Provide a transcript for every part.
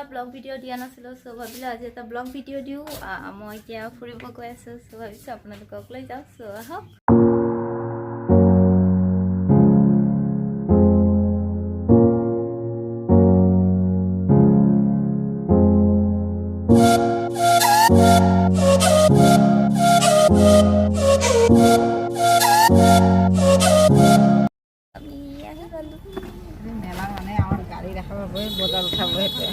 blog ভিডিঅ' দিয়া নাছিলোঁ চ' ভাবিলোঁ আজি এটা ব্লগ ভিডিঅ' দিওঁ মই এতিয়া ফুৰিব গৈ আছোঁ চ' ভাবিছোঁ আপোনালোকক লৈ যাওঁ চ' আহক মেলা মানে আমার গাড়ি রাখা হবে বজার উঠাবো হেঁটে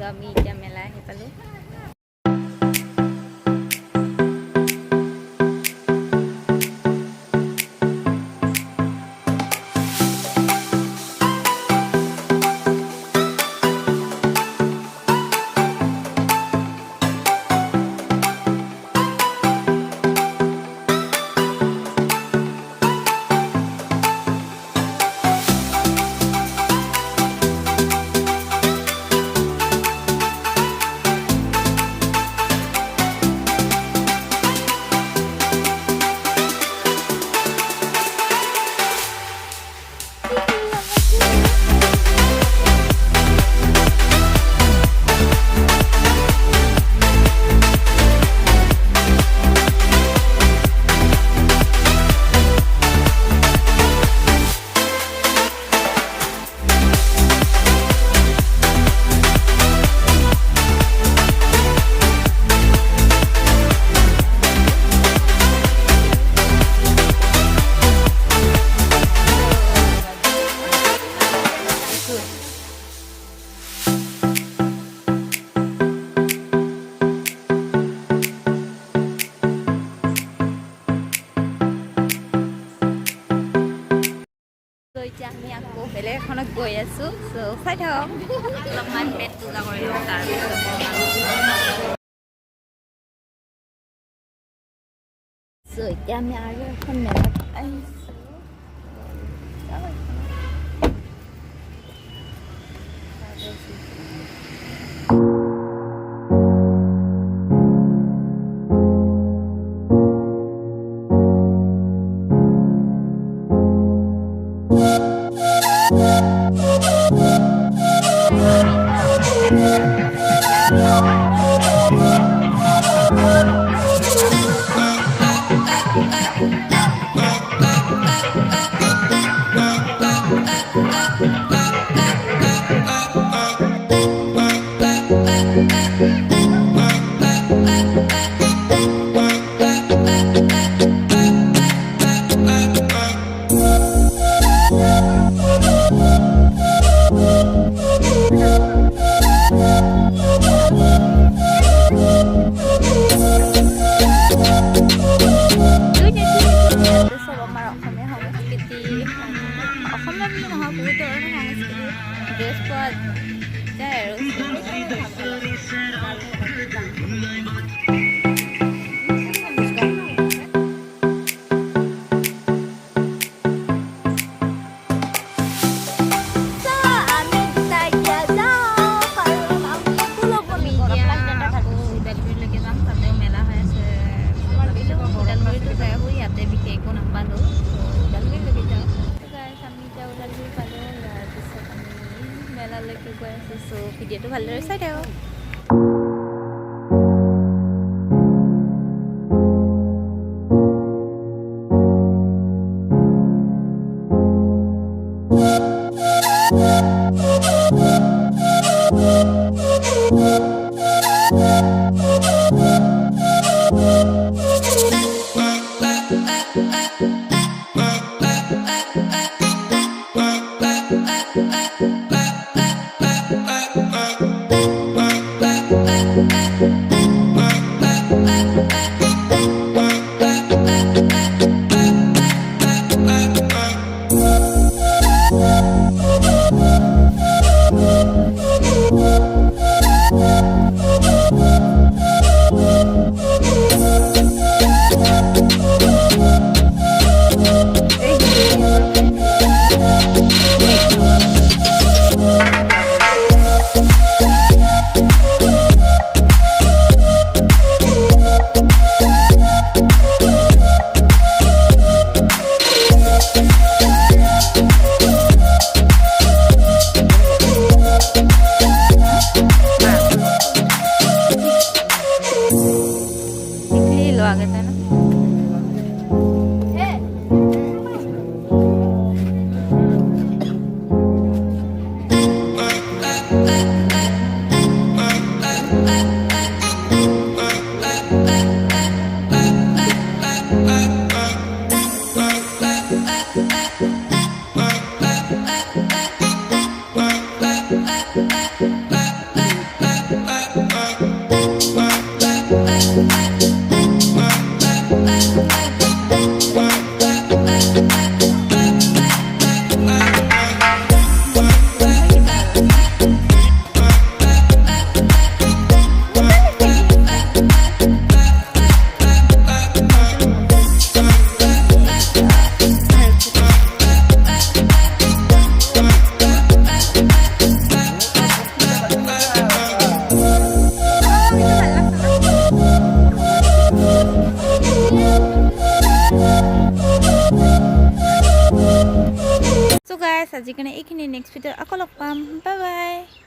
আমি এতিয়া মেলা আহি পালোঁ এতিয়া আমি আকৌ বেলেগ এখনত গৈ আছোঁ চ' চাই থাকক অলপমান পেট পূজা কৰি লওঁ তাৰপিছত চ' এতিয়া আমি আৰু এখন মেলাত আহিছোঁ ড্ৰেছ পোৱা যায় আৰু মেলালৈকে গৈ আছোঁ চ' ভিডিঅ'টো ভালদৰে চাই থাকক আজিৰ কাৰণে এইখিনি নেক্সট ভিডিঅ' আকৌ লগ পাম বাই বাই